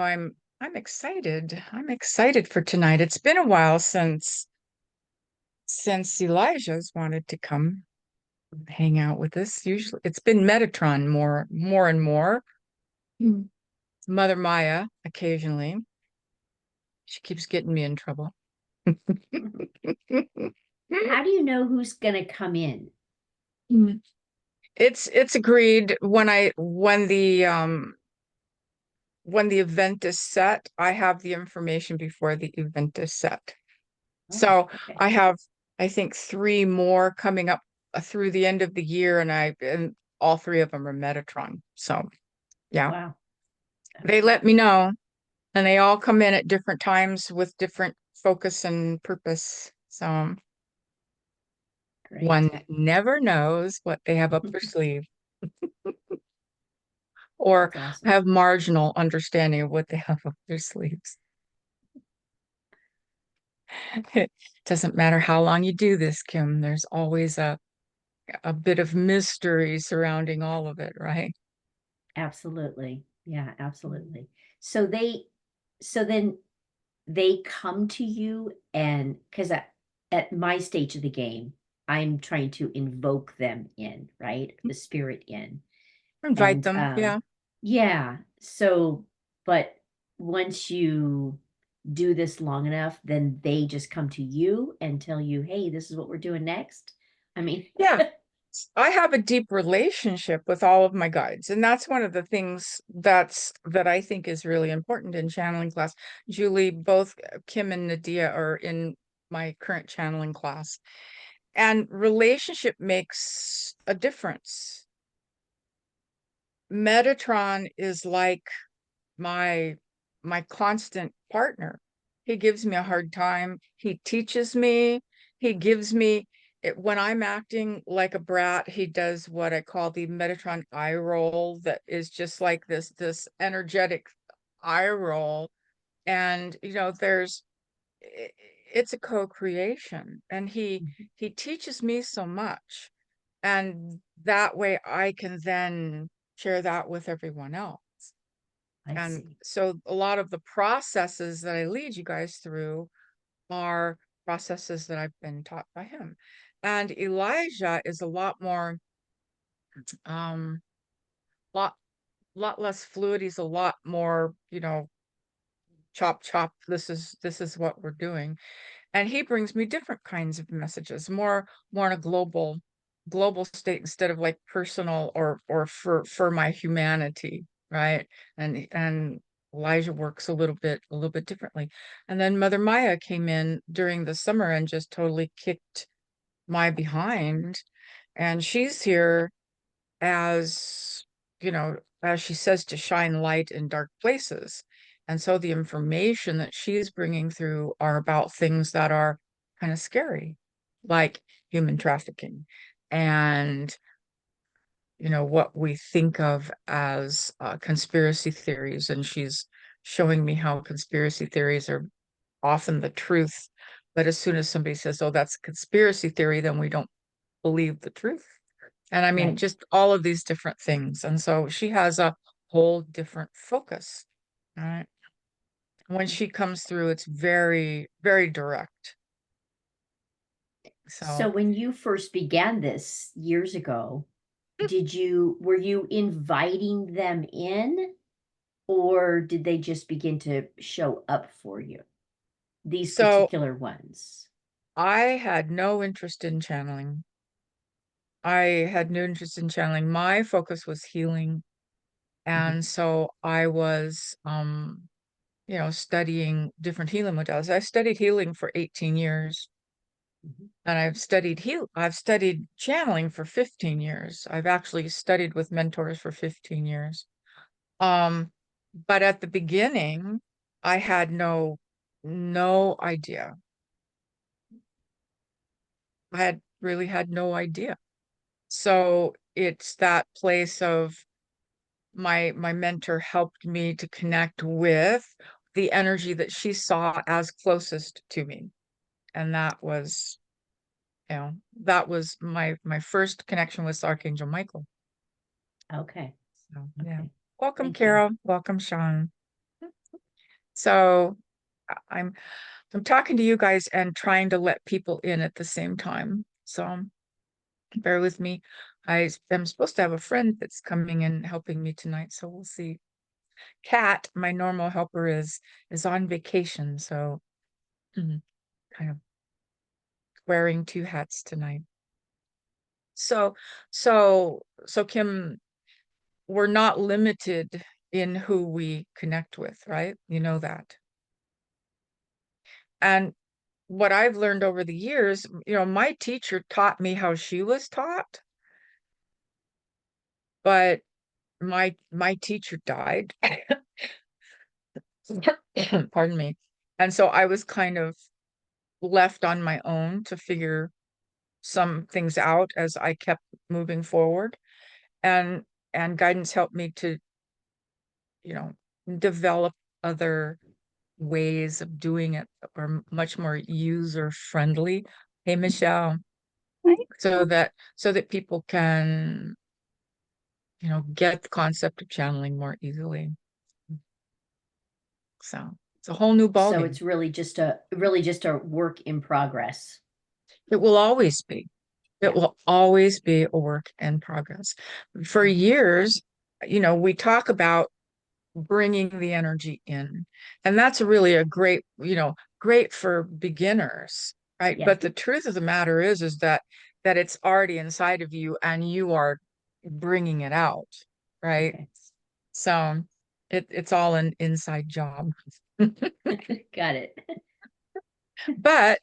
I'm excited. I'm excited for tonight. It's been a while since Elijah's wanted to come hang out with us. Usually it's been Metatron more and more. Mm. Mother Maya occasionally. She keeps getting me in trouble. How do you know who's going to come in? Mm. It's agreed when the event is set, I have the information before the event is set. Oh, So okay. I have, I think, three more coming up through the end of the year, and all three of them are Metatron. So yeah, Wow. they let me know, and they all come in at different times with different focus and purpose. So Great. one never knows what they have up their sleeve, or That's awesome. have marginal understanding of what they have up their sleeves. It doesn't matter how long you do this, Kim, there's always a bit of mystery surrounding all of it, right? Absolutely. Yeah, absolutely. So they, so then they come to you and because at my stage of the game, I'm trying to invoke them in, right? The spirit in. Invite And them. Yeah. yeah, so but once you do this long enough, then they just come to you and tell you, hey, this is what we're doing next. I mean, Yeah. I have a deep relationship with all of my guides, and that's one of the things that I think is really important in channeling class. Julie, both Kim and Nadia are in my current channeling class, and relationship makes a difference. Metatron is like my my constant partner. He gives me a hard time. He teaches me. He gives me when I'm acting like a brat, he does what I call the Metatron eye roll that is just like this energetic eye roll. And there's i- it's a co-creation. And he teaches me so much. And that way I can then share that with everyone else. I And see. so a lot of the processes that I lead you guys through are processes that I've been taught by him. And Elijah is a lot more, um, lot lot less fluid. He's a lot more, chop chop. This is what we're doing. And he brings me different kinds of messages, more in a global state instead of like personal or for my humanity, right? And Elijah works a little bit differently. And then Mother Maya came in during the summer and just totally kicked my behind. And she's here as, as she says, to shine light in dark places. And so the information that she's bringing through are about things that are kind of scary, like human trafficking and, what we think of as conspiracy theories. And she's showing me how conspiracy theories are often the truth. But as soon as somebody says, oh, that's a conspiracy theory, then we don't believe the truth. And I mean, Right. just all of these different things. And so she has a whole different focus. All right. When she comes through, it's very, very direct. So So, when you first began this years ago, were you inviting them in or did they just begin to show up for you? These so particular ones. I had no interest in channeling. I had no interest in channeling. My focus was healing. Mhm, And so I was, studying different healing modalities. I studied healing for 18 years. mhm. And I've studied channeling for 15 years. I've actually studied with mentors for 15 years. Um, but at the beginning, I had no idea. I had really had no idea. So it's that place of my mentor helped me to connect with the energy that she saw as closest to me. And that was my first connection with Archangel Michael. Okay. So, yeah. Okay. Welcome, Thank you. Carol. Welcome, Sean. So I'm talking to you guys and trying to let people in at the same time. So bear with me. I am supposed to have a friend that's coming and helping me tonight, so we'll see. Kat, my normal helper, is on vacation, so kind of wearing two hats tonight. So Kim, we're not limited in who we connect with, right? You know that. And what I've learned over the years, my teacher taught me how she was taught, but my teacher died. Pardon me. And so I was kind of left on my own to figure some things out as I kept moving forward. And guidance helped me to, develop other ways of doing it that are much more user friendly. Hey, Michelle. So that people can, get the concept of channeling more easily. So it's a whole new So ballgame. it's really just a work in progress. It will always be. It will always be a work in progress. For years, we talk about bringing the energy in, and that's really a great, great for beginners, right? Yeah. But the truth of the matter is that it's already inside of you and you are bringing it out, right? Okay. So it's all an inside job. Got it. But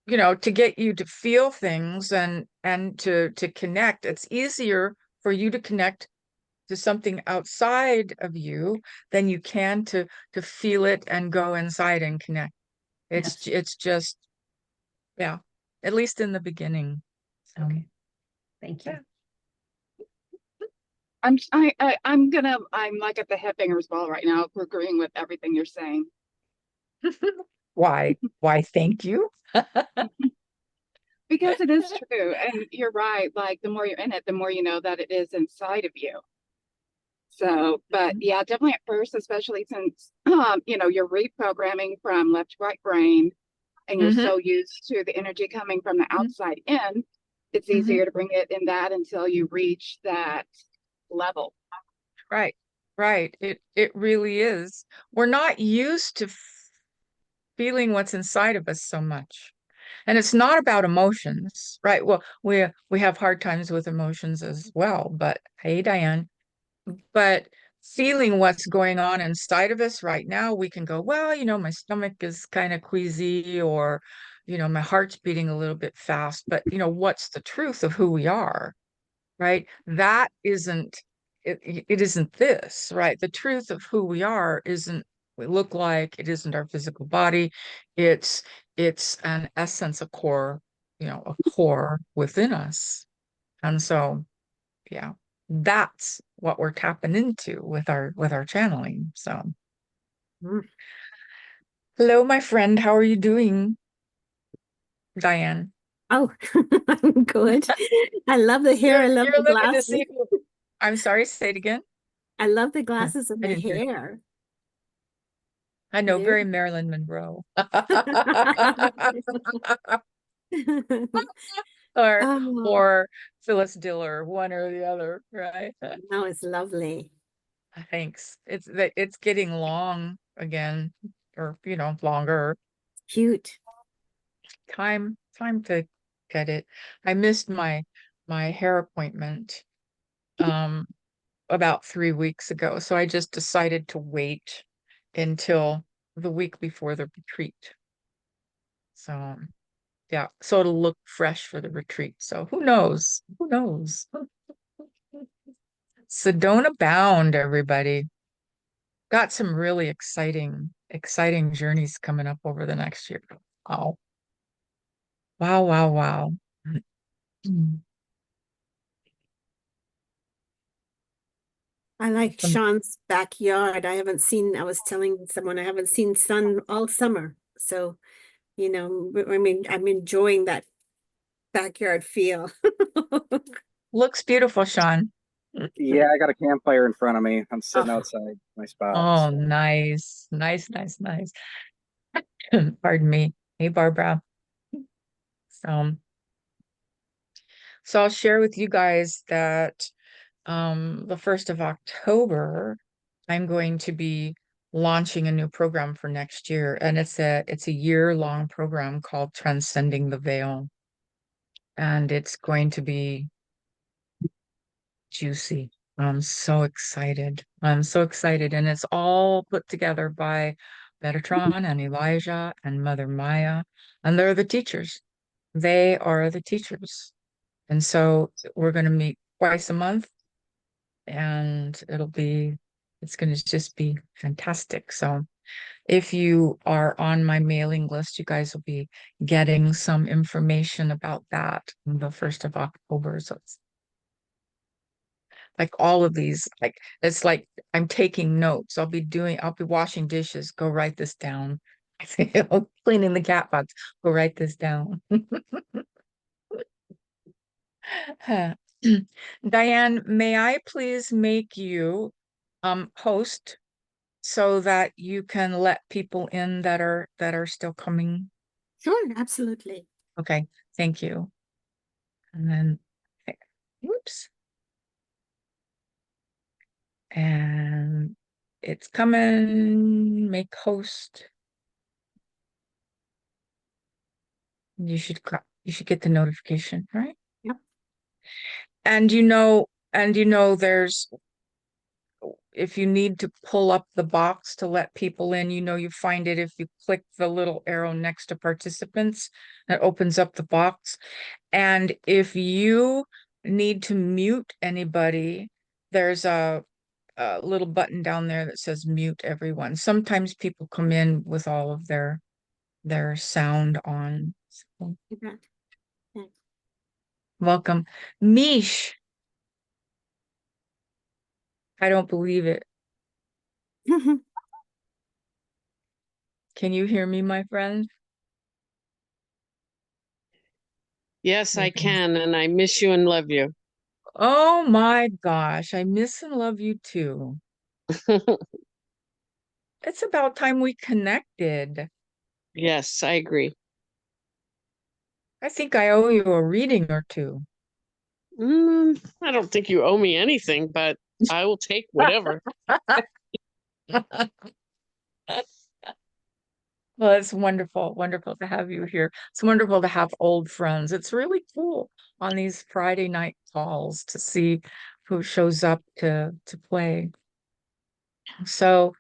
to get you to feel things and to connect, it's easier for you to connect to something outside of you than you can to feel it and go inside and connect. It's just, yeah, at least in the beginning. So, Okay. Thank you. yeah. I'm like at the head bangers ball right now, agreeing with everything you're saying. Why? Why, thank you. Because it is true. And you're right. Like the more you're in it, the more you know that it is inside of you. So, but yeah, definitely at first, especially since, you're reprogramming from left to right brain and you're so used to the energy coming from the outside in, it's easier to bring it in that until you reach that level. Right, right. It really is. We're not used to feeling what's inside of us so much. And it's not about emotions, right? Well, we have hard times with emotions as well, but hey, Diane, but feeling what's going on inside of us right now, we can go, well, my stomach is kind of queasy, or, my heart's beating a little bit fast, but what's the truth of who we are, right? That isn't it isn't this, right? The truth of who we are isn't we look like, it isn't our physical body. It's an essence, a core, a core within us. And so, yeah, that's what we're tapping into with our channeling. So, hello, my friend. How are you doing, Diane? Oh, I'm good. I love the hair. I love You're the looking to glasses. see who. I'm sorry, say it again. I love the glasses and I the didn't hear. hair. I know, Very. very Marilyn Monroe. or Oh, or Phyllis Diller, one or the other, right? no, it's lovely. Thanks. It's getting long again, or longer. Cute. Time to get it. I missed my hair appointment um about 3 weeks ago, so I just decided to wait until the week before the retreat. So yeah, so it'll look fresh for the retreat. So who knows? Who knows? Sedona bound, everybody. Got some really exciting journeys coming up over the next year. Wow. Wow, wow, wow. Mm. I like Some Sean's backyard. I was telling someone I haven't seen sun all summer. So, I mean, I'm enjoying that backyard feel. looks beautiful, Sean. Yeah, I got a campfire in front of me. I'm sitting Oh, outside my spot. oh, So. nice, nice, nice, nice. Pardon me. Hey, Barbara. So, so I'll share with you guys that the 1st of October, I'm going to be launching a new program for next year, and it's a year-long program called Transcending the Veil, and it's going to be juicy. I'm so excited. I'm so excited, and it's all put together by Metatron and Elijah and Mother Maya, and they're the teachers. They are the teachers. And so we're going to meet twice a month, and it's going to just be fantastic. So if you are on my mailing list, you guys will be getting some information about that on the 1st of October. So it's like all of these, like it's like I'm taking notes. I'll be washing dishes. Go write this down. Cleaning the cat box. Go write this down. Diane, may I please make you host so that you can let people in that are still coming? Sure, absolutely. Okay, thank you. And then, whoops. And it's coming, make host. You should get the notification, right? Yep. And there's if you need to pull up the box to let people in, you find it if you click the little arrow next to participants, that opens up the box. And if you need to mute anybody, there's a little button down there that says mute everyone. Sometimes people come in with all of their sound on. So, You bet. Yeah. welcome. Mish, I don't believe it. Can you hear me, my friend? Yes, I Maybe. can, and I miss you and love you. Oh my gosh, I miss and love you too. It's about time we connected. Yes, I agree. I think I owe you a reading or two. I don't think you owe me anything, but I will take whatever. Well, it's wonderful, wonderful to have you here. It's wonderful to have old friends. It's really cool on these Friday night calls to see who shows up to play. So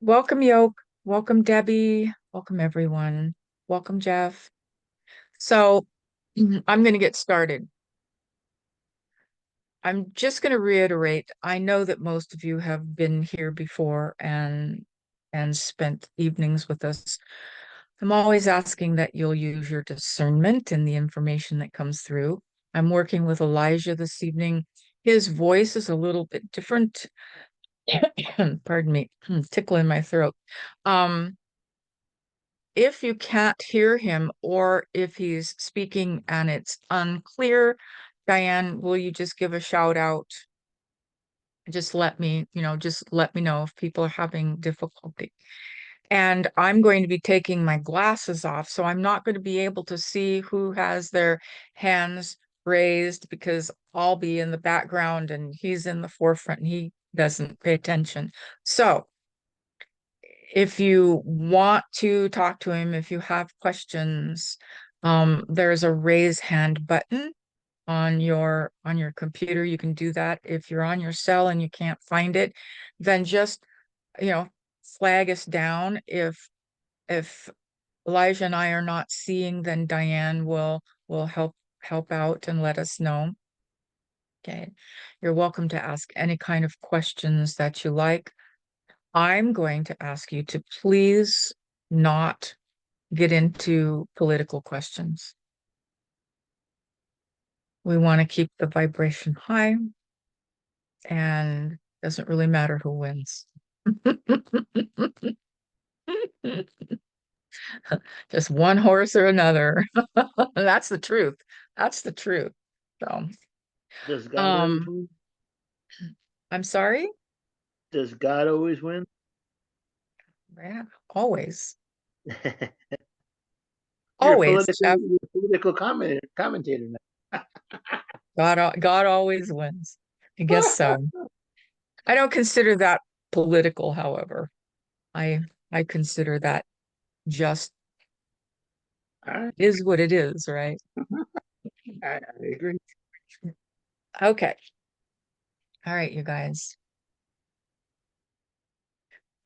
welcome, Yoke. Welcome, Debbie. Welcome, everyone. Welcome, Jeff. So I'm going to get started. I'm just going to reiterate, I know that most of you have been here before and spent evenings with us. I'm always asking that you'll use your discernment in the information that comes through. I'm working with Elijah this evening. His voice is a little bit different. Pardon me, tickle in my throat. If you can't hear him or if he's speaking and it's unclear, Diane, will you just give a shout out? Just let me know if people are having difficulty. And I'm going to be taking my glasses off, so I'm not going to be able to see who has their hands raised because I'll be in the background and he's in the forefront and he doesn't pay attention. So if you want to talk to him, if you have questions, there's a raise hand button on your computer. You can do that. If you're on your cell and you can't find it, then just flag us down. If Elijah and I are not seeing, then Diane will help out and let us know. Okay, you're welcome to ask any kind of questions that you like. I'm going to ask you to please not get into political questions. We want to keep the vibration high, and it doesn't really matter who wins. Just one horse or another. That's the truth. That's the truth. So, Does God win? I'm sorry? Does God always win? Yeah, always. You're Always. you're a political commentator now. God always wins. I guess so. I don't consider that political, however. I I consider that just All right, is what it is, right? I agree. Okay. All right, you guys.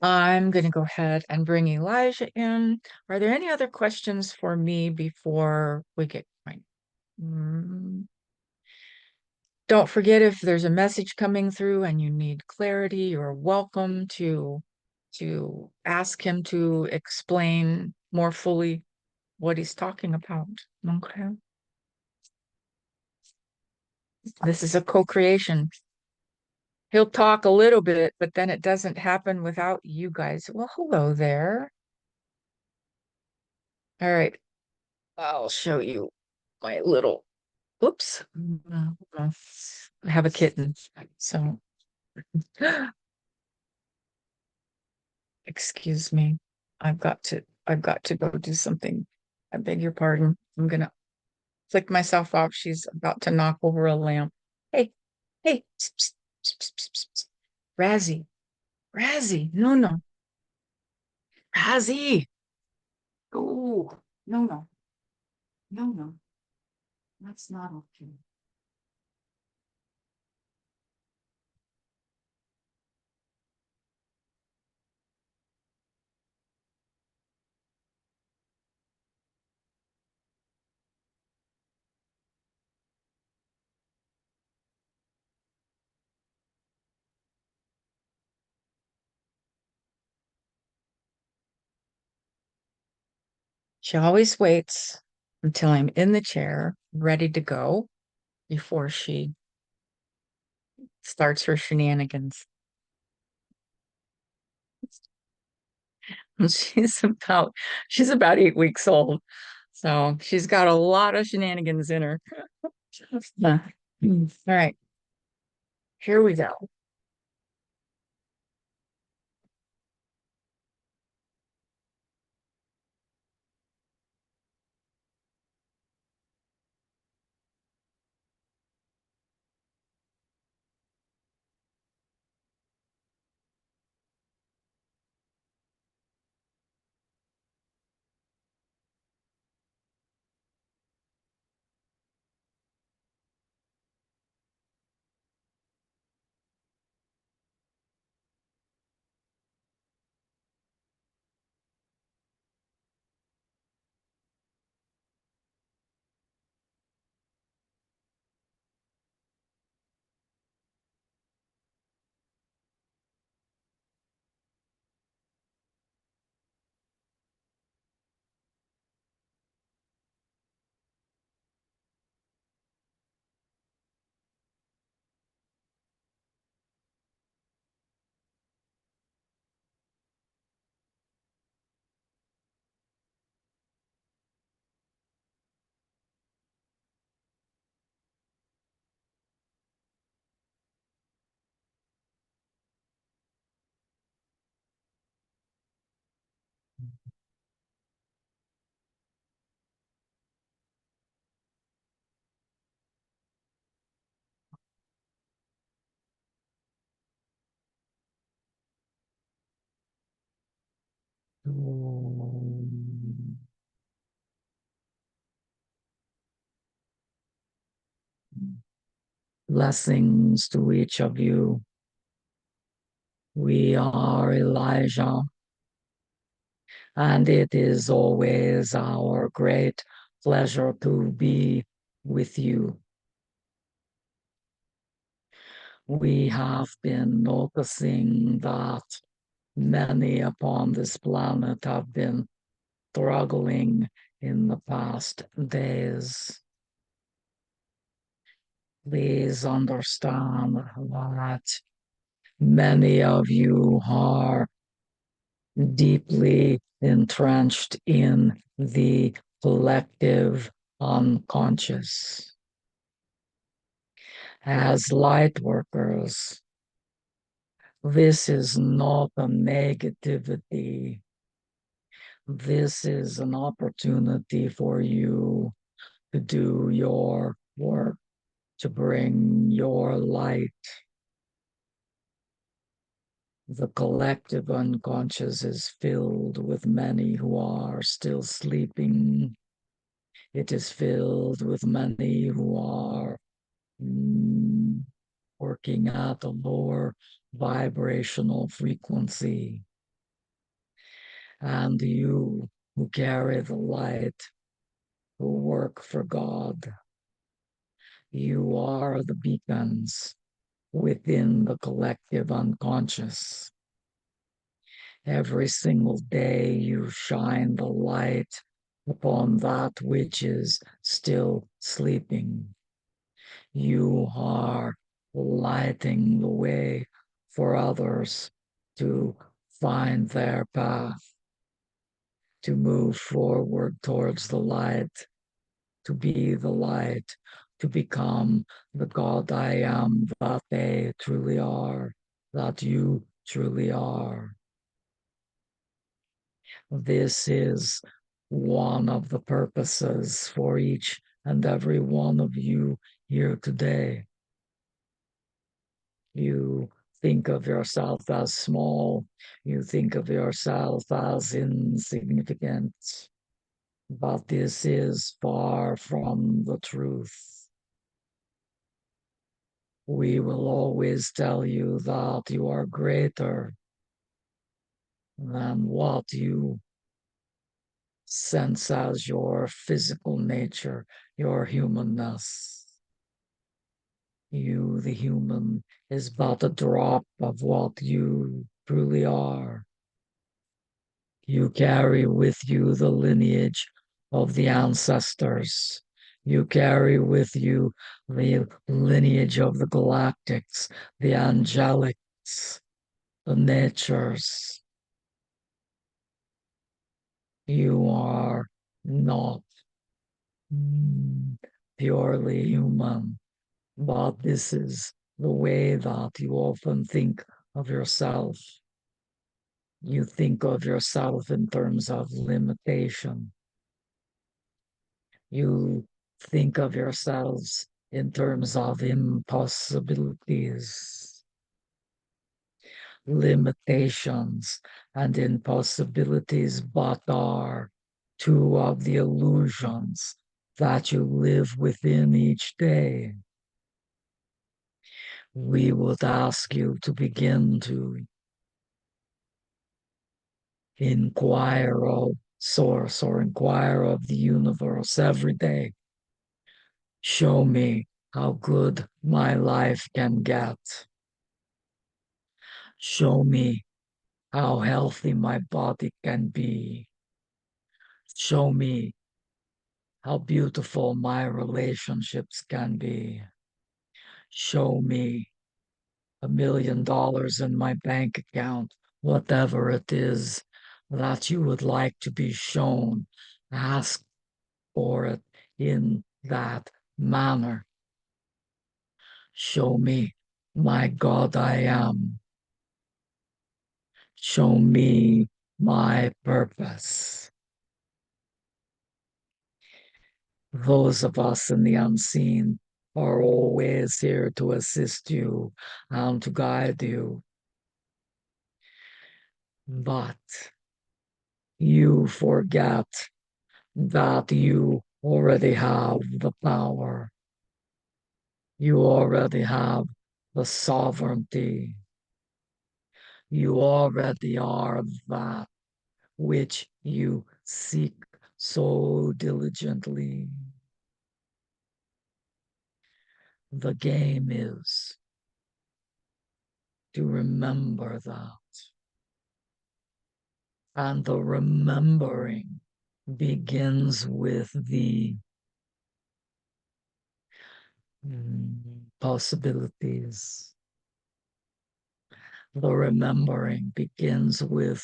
I'm going to go ahead and bring Elijah in. Are there any other questions for me before we get going? Don't forget, if there's a message coming through and you need clarity, you're welcome to ask him to explain more fully what he's talking about. Okay. This is a co-creation. He'll talk a little bit, but then it doesn't happen without you guys. Well, hello there. All right. I'll show you my little, oops. I have a kitten. So, excuse me. I've got to go do something. I beg your pardon. I'm gonna flick myself off. She's about to knock over a lamp. Hey, hey, psst, psst, psst, psst, psst, psst. Razzie, Razzie, no, no, Razzie. Oh, no, no, no, no, that's not okay. She always waits until I'm in the chair, ready to go, before she starts her shenanigans. She's about 8 weeks old. So she's got a lot of shenanigans in her. All right, here we go. Blessings to each of you. We are Elijah, and it is always our great pleasure to be with you. We have been noticing that many upon this planet have been struggling in the past days. Please understand that many of you are deeply entrenched in the collective unconscious. As light workers, this is not a negativity. This is an opportunity for you to do your work, to bring your light. The collective unconscious is filled with many who are still sleeping. It is filled with many who are working at a lower vibrational frequency. And you who carry the light, who work for God, you are the beacons within the collective unconscious. Every single day you shine the light upon that which is still sleeping. You are lighting the way for others to find their path, to move forward towards the light, to be the light, to become the God I am that they truly are, that you truly are. This is one of the purposes for each and every one of you here today. You think of yourself as small, you think of yourself as insignificant, but this is far from the truth. We will always tell you that you are greater than what you sense as your physical nature, your humanness. You, the human, is but a drop of what you truly are. You carry with you the lineage of the ancestors. You carry with you the lineage of the galactics, the angelics, the natures. You are not purely human, but this is the way that you often think of yourself. You think of yourself in terms of limitation. You think of yourselves in terms of impossibilities, limitations, and impossibilities, but are two of the illusions that you live within each day. We would ask you to begin to inquire of source or inquire of the universe every day. Show me how good my life can get. Show me how healthy my body can be. Show me how beautiful my relationships can be. Show me $1 million in my bank account, whatever it is that you would like to be shown. Ask for it in that manner. Show me my God I am. Show me my purpose. Those of us in the unseen are always here to assist you and to guide you. But you forget that you already have the power. You already have the sovereignty. You already are that which you seek so diligently. The game is to remember that. And the remembering begins with the possibilities. The remembering begins with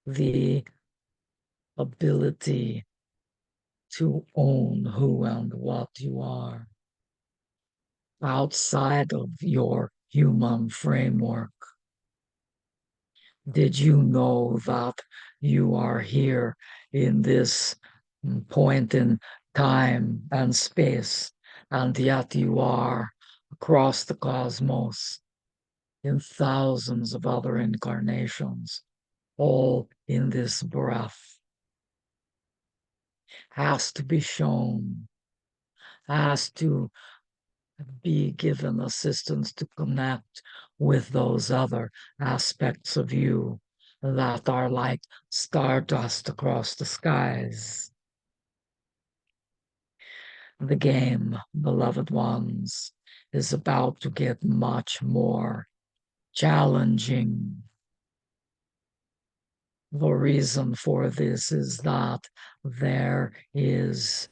the ability to own who and what you are. outside of your human framework. Did you know that you are here in this point in time and space, and yet you are across the cosmos in thousands of other incarnations, all in this breath? Has to be shown, has to be given assistance to connect with those other aspects of you that are like stardust across the skies. The game, beloved ones, is about to get much more challenging. The reason for this is that there is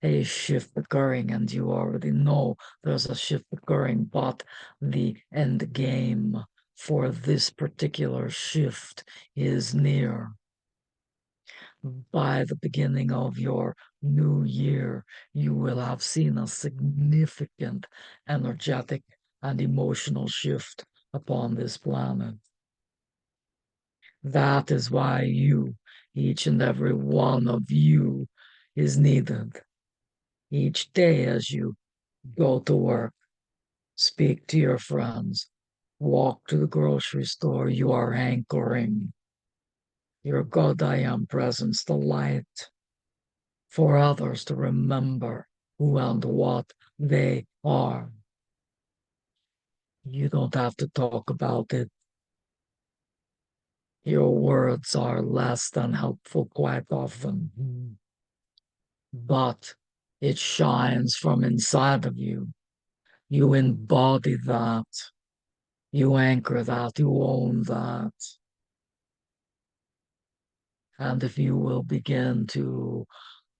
a shift occurring, and you already know there's a shift occurring, but the end game for this particular shift is near. By the beginning of your new year, you will have seen a significant energetic and emotional shift upon this planet. That is why you, each and every one of you, is needed. Each day as you go to work, speak to your friends, walk to the grocery store, you are anchoring your God I am presence, the light, for others to remember who and what they are. You don't have to talk about it. Your words are less than helpful quite often, but it shines from inside of you. You embody that. You anchor that. You own that. And if you will begin to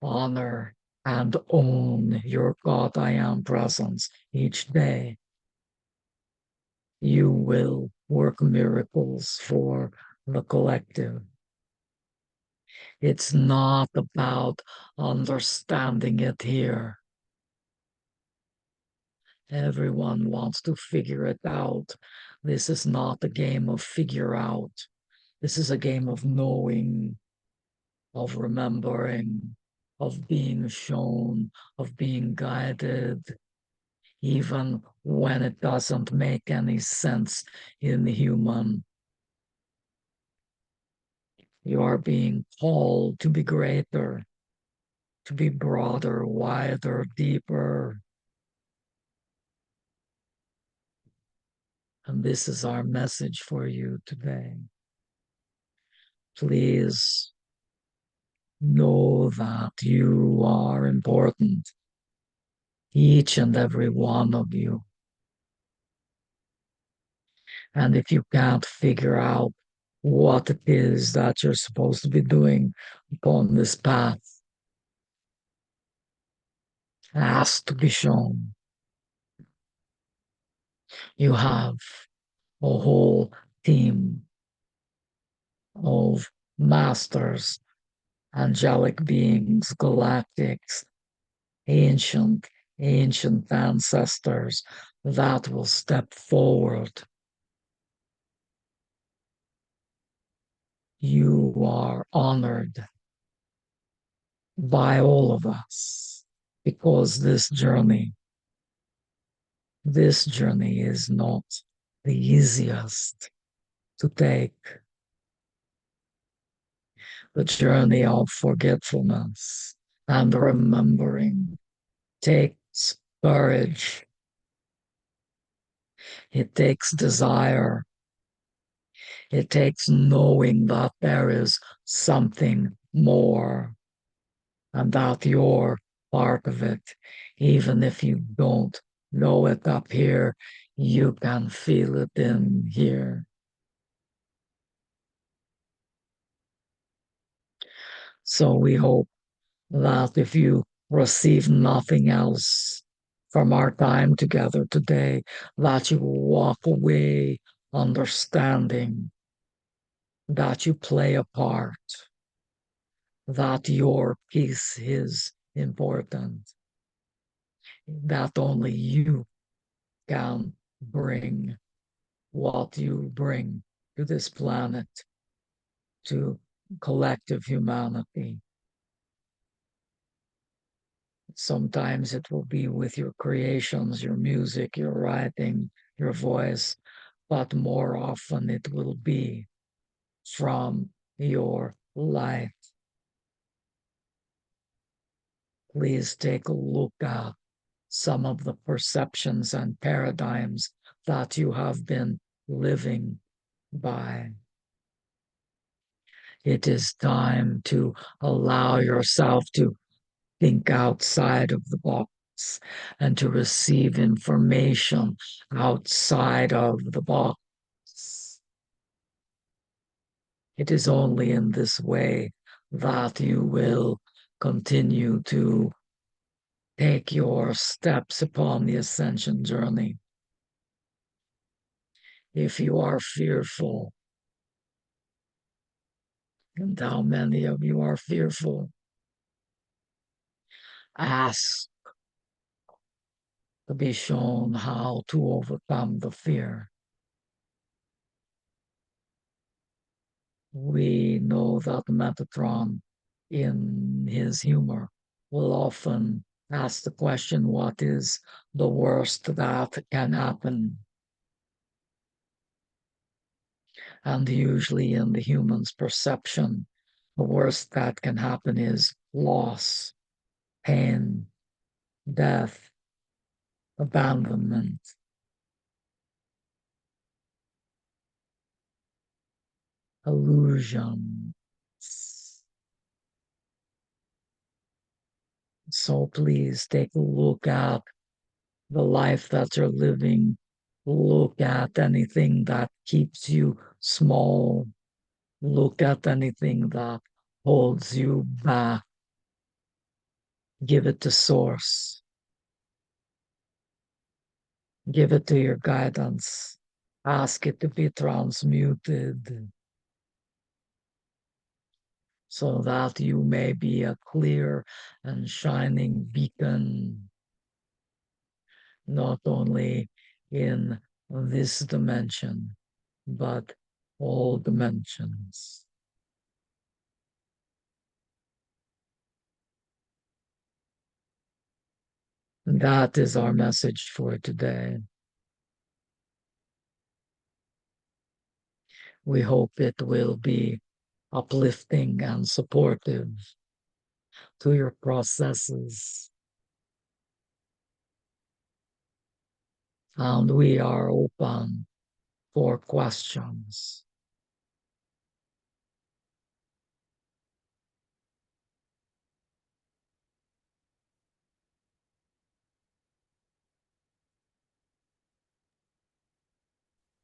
honor and own your God I am presence each day, you will work miracles for the collective. It's not about understanding it here. Everyone wants to figure it out. This is not a game of figure out. This is a game of knowing, of remembering, of being shown, of being guided, even when it doesn't make any sense in the human. You are being called to be greater, to be broader, wider, deeper. And this is our message for you today. Please know that you are important, each and every one of you. And if you can't figure out what it is that you're supposed to be doing upon this path, ask to be shown. You have a whole team of masters, angelic beings, galactics, ancient ancestors that will step forward. You are honored by all of us because this journey is not the easiest to take. The journey of forgetfulness and remembering takes courage. It takes desire. It takes knowing that there is something more and that you're part of it. Even if you don't know it up here, you can feel it in here. So we hope that if you receive nothing else from our time together today, that you walk away understanding that you play a part, that your piece is important, that only you can bring what you bring to this planet, to collective humanity. Sometimes it will be with your creations, your music, your writing, your voice, but more often it will be from your light. Please take a look at some of the perceptions and paradigms that you have been living by. It is time to allow yourself to think outside of the box and to receive information outside of the box. It is only in this way that you will continue to take your steps upon the ascension journey. If you are fearful, and how many of you are fearful, ask to be shown how to overcome the fear. We know that Metatron, in his humor, will often ask the question, what is the worst that can happen? And usually in the human's perception, the worst that can happen is loss, pain, death, abandonment. Illusion. So please take a look at the life that you're living. Look at anything that keeps you small. Look at anything that holds you back. Give it to source. Give it to your guidance. Ask it to be transmuted so that you may be a clear and shining beacon, not only in this dimension, but all dimensions. That is our message for today. We hope it will be uplifting and supportive to your processes. And we are open for questions.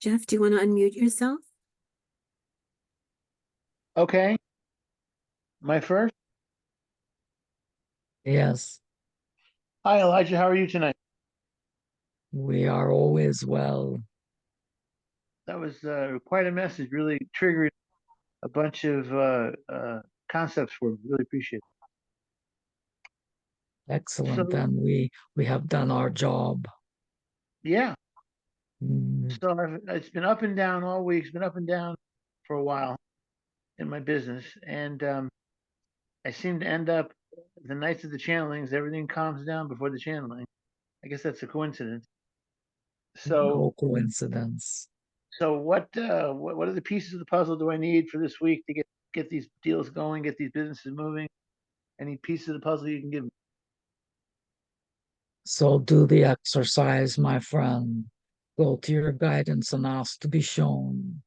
Jeff, do you want to unmute yourself? Okay. My first. Yes, Hi, Elijah. How are you tonight? we are always well. That was quite a message. Really triggered a bunch of concepts for me. Really appreciate Excellent. So- And we have done our job. it. Yeah. Mm, So it's been up and down all week. It's been up and down for a while in my business, and I seem to end up the nights of the channelings. Everything calms down before the channeling. I guess that's a coincidence. So, no coincidence. so what are the pieces of the puzzle do I need for this week to get these deals going, get these businesses moving? Any piece of the puzzle you can give me? So do the exercise, my friend. Go to your guidance and ask to be shown.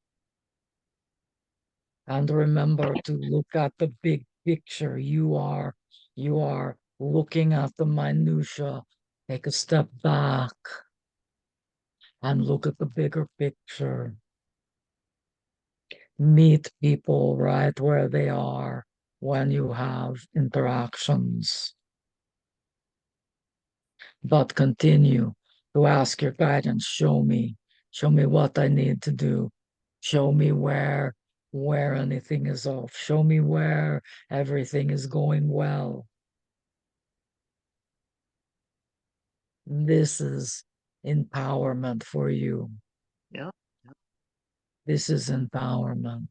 And remember to look at the big picture. You are looking at the minutia. Take a step back and look at the bigger picture. Meet people right where they are when you have interactions. But continue to ask your guidance. Show me what I need to do. Show me where anything is off. Show me where everything is going well. This is empowerment for you. Yeah. This is empowerment.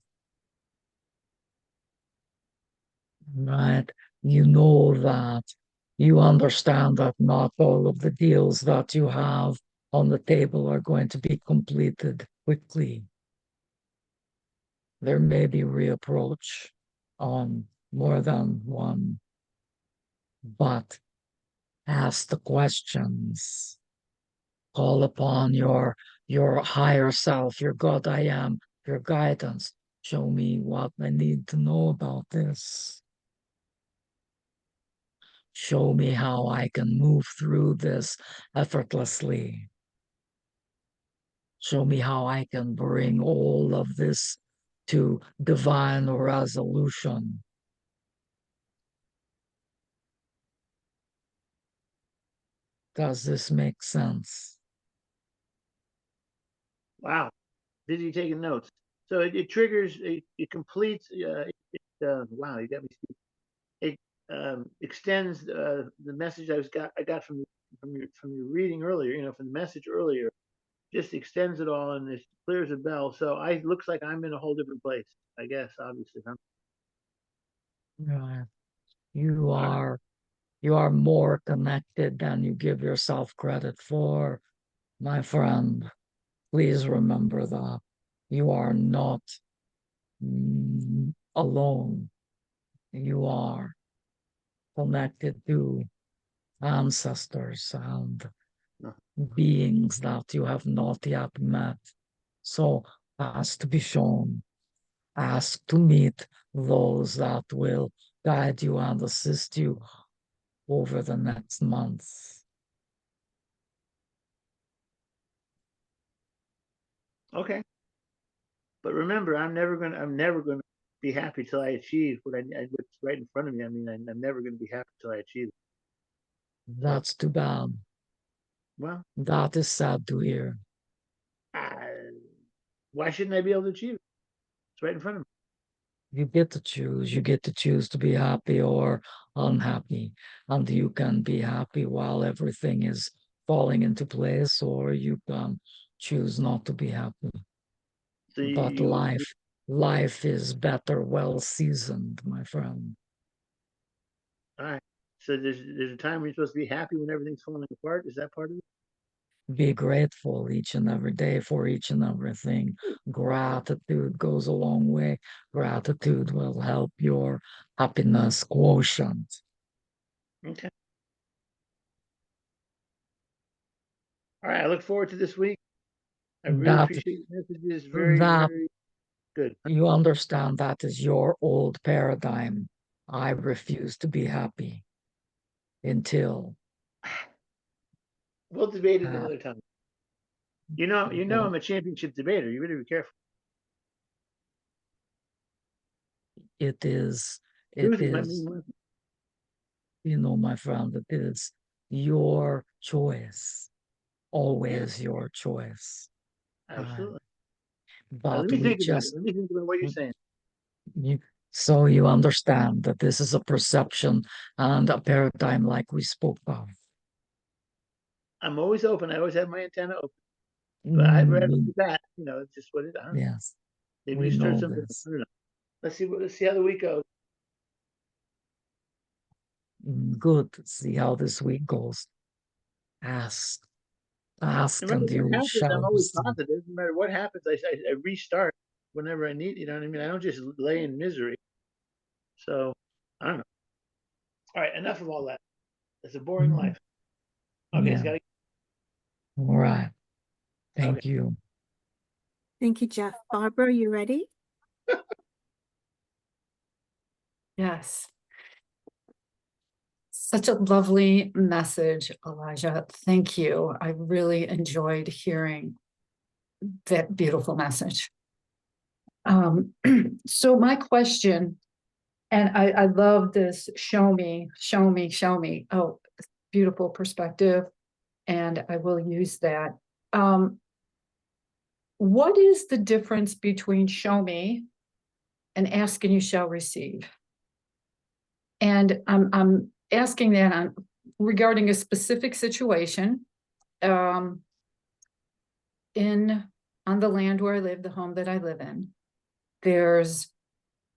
Right? You know that. You understand that not all of the deals that you have on the table are going to be completed quickly. There may be reapproach on more than one, but ask the questions. Call upon your higher self, your God I am, your guidance. Show me what I need to know about this. Show me how I can move through this effortlessly. Show me how I can bring all of this to divine resolution. Does this make sense? Wow. Busy taking notes. So it triggers, it completes, wow, you got me. It extends the message I got from your reading earlier, you know, from the message earlier, just extends it all and it clears a bell. So I looks like I'm in a whole different place, I guess, obviously. Huh? Right. You are more connected than you give yourself credit for, my friend. Please remember that you are not alone. You are connected to ancestors and No. beings that you have not yet met. So ask to be shown, ask to meet those that will guide you and assist you over the next months. Okay. But remember, I'm never gonna be happy till I achieve what's right in front of me. I mean, I'm never gonna be happy till I achieve it. That's too bad. Well, That is sad to hear. why shouldn't I be able to achieve it? It's right in front of me. You get to choose. You get to choose to be happy or unhappy. And you can be happy while everything is falling into place, or you can choose not to be happy. So But life is better well seasoned, my friend. all right. So there's a time when you're supposed to be happy when everything's falling apart. Is that part of it? Be grateful each and every day for each and everything. Gratitude goes a long way. Gratitude will help your happiness quotient. Okay. All right. I look forward to this week. I really That appreciate your messages. Very, that very good. you understand that is your old paradigm. I refuse to be happy until We'll debate it uh, another time. You know, I'm a championship debater. You better be careful. it is it Truth is my is main weapon. my friend, it is your choice, Yeah, always your choice. absolutely. Let But me we think about it. just Let me think about what you're saying. you, so you understand that this is a perception and a paradigm like we spoke of. I'm always open. I always have my antenna open. But I read Mm, that. You know, it's just what it. I don't know. yes, Maybe we you stirred know something. this. I don't know. Let's see how the week goes. Good. See how this week goes. Ask, No ask, matter and what you happens, I'm shall always receive. positive. No matter what happens, I restart whenever I need. You know what I mean? I don't just lay in misery. So I don't know. All right, enough of all that. It's a boring Mhm. life. Okay, it's Yeah. got to. All right. Okay. Thank you. Thank you, Jeff. Barbara, you ready? Yes. Such a lovely message, Elijah. Thank you. I really enjoyed hearing that beautiful message. So my question, and I love this, show me, show me, show me. Oh, beautiful perspective. And I will use that. What is the difference between show me and ask and you shall receive? And I'm asking that on regarding a specific situation. on the land where I live, the home that I live in, there's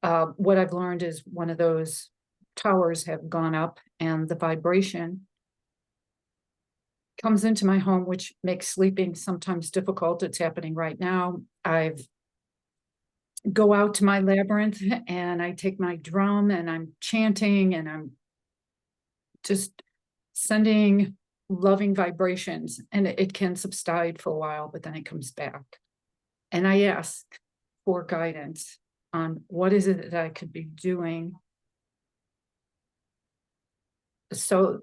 what I've learned is one of those towers have gone up and the vibration comes into my home, which makes sleeping sometimes difficult. It's happening right now. I've go out to my labyrinth and I take my drum and I'm chanting and I'm just sending loving vibrations, and it can subside for a while, but then it comes back. And I ask for guidance on what is it that I could be doing. So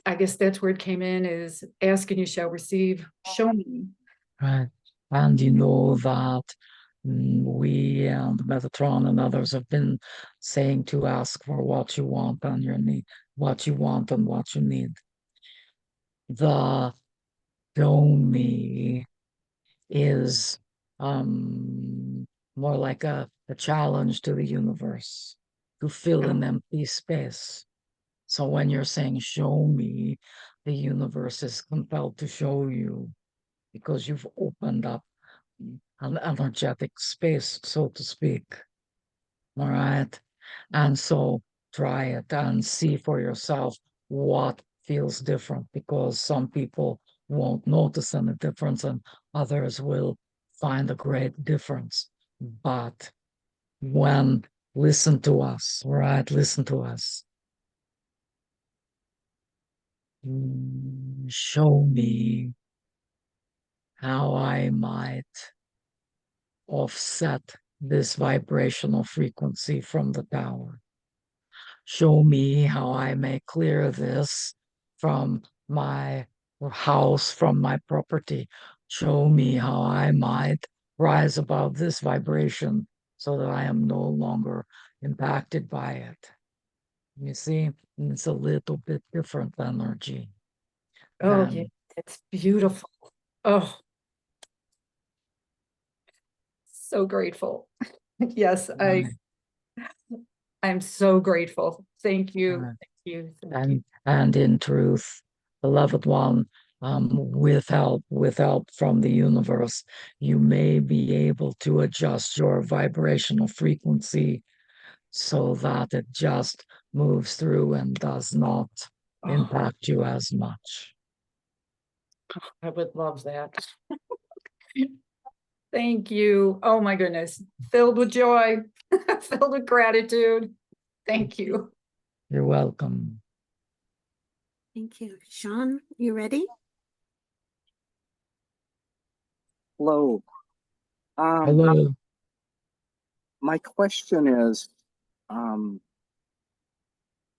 I guess that's where it came in, is ask and you shall receive. Show me. Right. And you know that we and Metatron and others have been saying to ask for what you want and your need, what you want and what you need. The show me is more like a challenge to the universe to fill an empty space. So when you're saying show me, the universe is compelled to show you because you've opened up an energetic space, so to speak. All right. And so try it and see for yourself what feels different, because some people won't notice any difference and others will find a great difference. But when listen to us, right? Listen to us. Show me how I might offset this vibrational frequency from the tower. Show me how I may clear this from my house, from my property. Show me how I might rise above this vibration so that I am no longer impacted by it. You see, it's a little bit different energy. Oh, yeah, it's beautiful. Oh, so grateful. Yes, I'm so grateful. Thank you. Thank you. Thank you. And in truth, beloved one, with help from the universe, you may be able to adjust your vibrational frequency so that it just moves through and does not impact you as much. I would love that. Thank you. Oh my goodness. Filled with joy, filled with gratitude. Thank you. You're welcome. Thank you. Sean, you ready? Hello. Hello. My question is,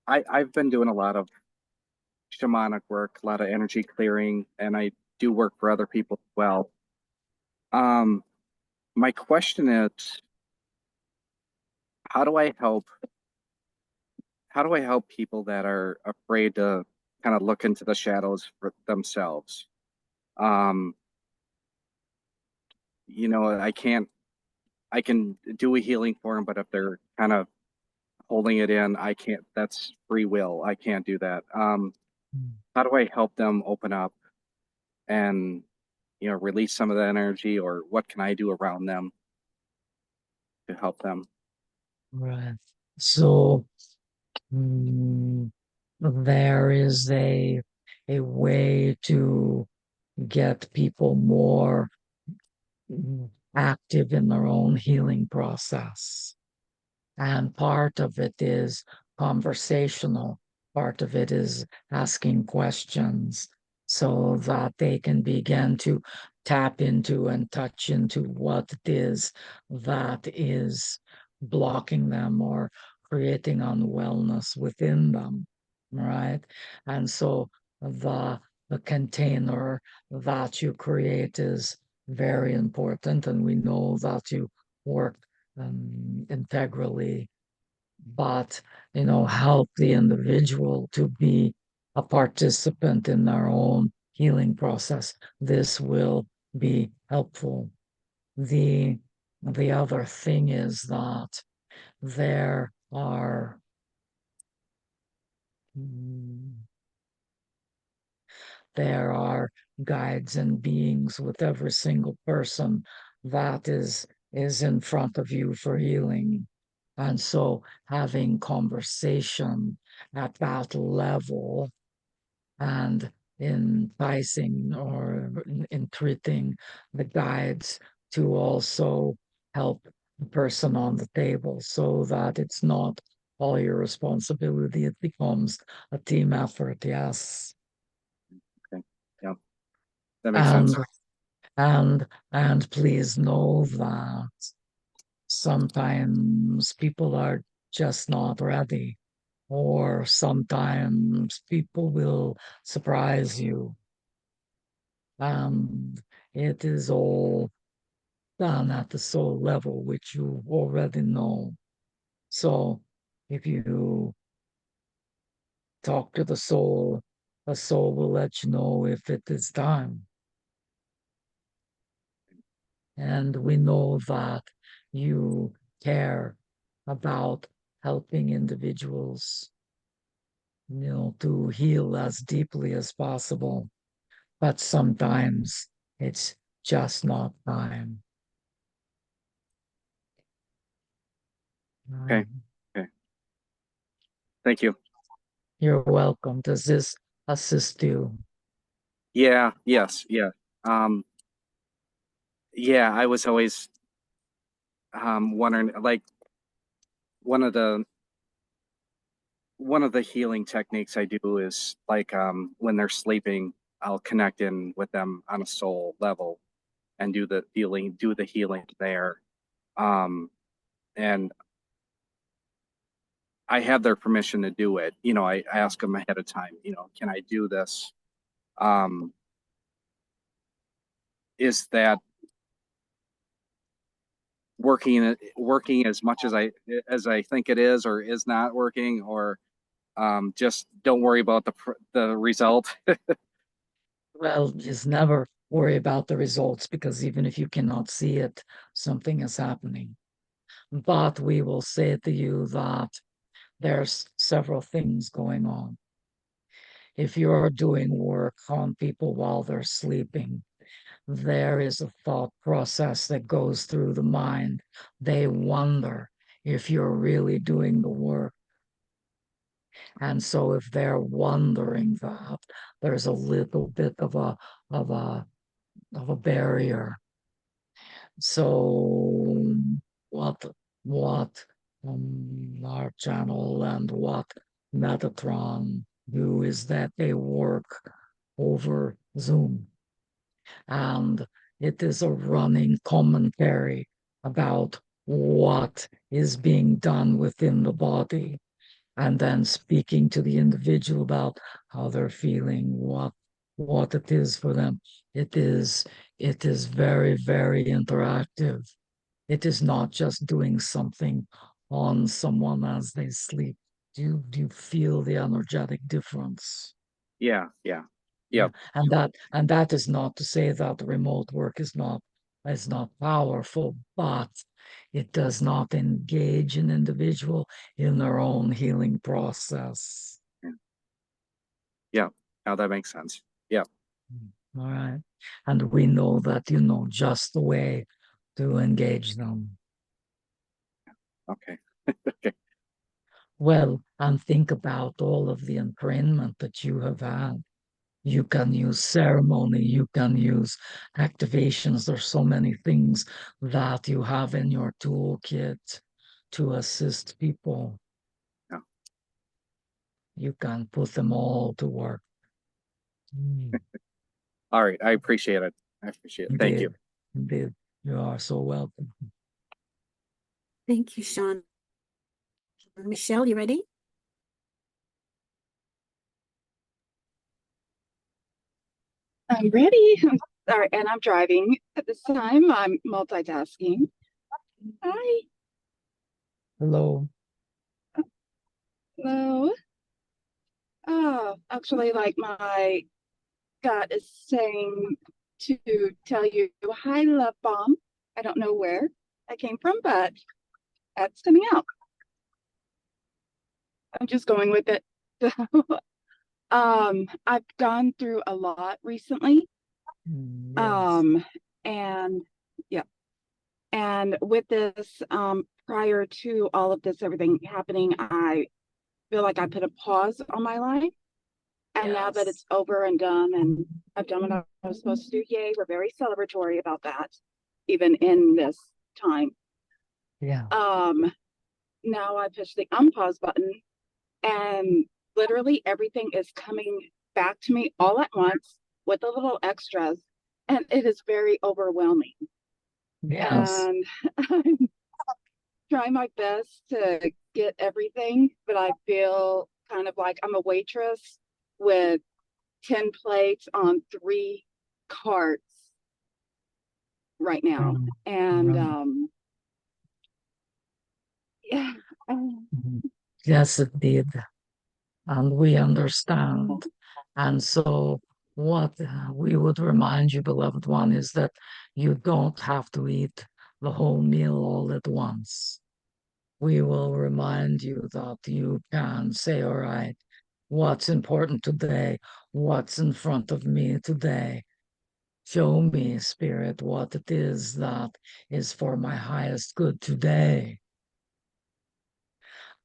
I've been doing a lot of shamanic work, a lot of energy clearing, and I do work for other people as well. My question is, how do I help people that are afraid to kind of look into the shadows for themselves? I can do a healing for them, but if they're kind of holding it in, I can't. That's free will. I can't do that. How do I help them open up and release some of the energy, or what can I do around them to help them? Right. So there is a way to get people more active in their own healing process. And part of it is conversational, part of it is asking questions so that they can begin to tap into and touch into what it is that is blocking them or creating unwellness within them, right? And so the container that you create is very important, and we know that you work integrally, but help the individual to be a participant in their own healing process. This will be helpful. The other thing is that there are guides and beings with every single person that is in front of you for healing. And so having conversation at that level and enticing or entreating the guides to also help the person on the table so that it's not all your responsibility. It becomes a team effort. Yes. Okay. Yeah. That makes sense. And please know that sometimes people are just not ready, or sometimes people will surprise you. And it is all done at the soul level, which you already know. So if you talk to the soul will let you know if it is time. And we know that you care about helping individuals, to heal as deeply as possible. But sometimes it's just not time. Okay. Okay. Thank you. You're welcome. Does this assist you? Yeah. Yes. Yeah. Yeah. I was always wondering, like, one of the healing techniques I do is like when they're sleeping, I'll connect in with them on a soul level and do the healing there. And I have their permission to do it. I ask them ahead of time, can I do this? Is that working as much as I think it is, or is not working, or just don't worry about the result? Well, just never worry about the results, because even if you cannot see it, something is happening. But we will say to you that there's several things going on. If you're doing work on people while they're sleeping, there is a thought process that goes through the mind. They wonder if you're really doing the work. And so if they're wondering that, there's a little bit of a barrier. So what our channel and what Metatron do is that they work over Zoom. And it is a running commentary about what is being done within the body, and then speaking to the individual about how they're feeling, what it is for them. It is very, very interactive. It is not just doing something on someone as they sleep. Do you feel the energetic difference? Yeah. Yeah. Yeah. Yep. And that is not to say that the remote work is not powerful, but it does not engage an individual in their own healing process. Yeah. Now that makes sense. Yeah. All right. And we know that you know just the way to engage them. Okay. Okay. Well, and think about all of the entrainment that you have had. You can use ceremony, you can use activations. There's so many things that you have in your toolkit to assist people. Yeah. You can put them all to work. All right. I appreciate it. Thank you. Indeed. You are so welcome. Thank you, Sean. Michelle, you ready? I'm ready. Sorry, and I'm driving at this time. I'm multitasking. Hi. Hello. Hello. Oh, actually, like my gut is saying to tell you, hi, love bomb. I don't know where I came from, but that's coming out. I'm just going with it. I've gone through a lot recently, Yes. And yeah, and with this, prior to all of this, everything happening, I feel like I put a pause on my life. And now that Yes. it's over and done, and I've done what I was supposed to do, yay, we're very celebratory about that, even in this time. Yeah. Now I push the unpause button, and literally everything is coming back to me all at once with a little extras, and it is very overwhelming. Yes. And I'm trying my best to get everything, but I feel kind of like I'm a waitress with 10 plates on 3 carts right now. Mm, And right. yeah. Yes, it did. And we understand. And so, what we would remind you, beloved one, is that you don't have to eat the whole meal all at once. We will remind you that you can say, all right, what's important today? What's in front of me today? Show me, Spirit, what it is that is for my highest good today.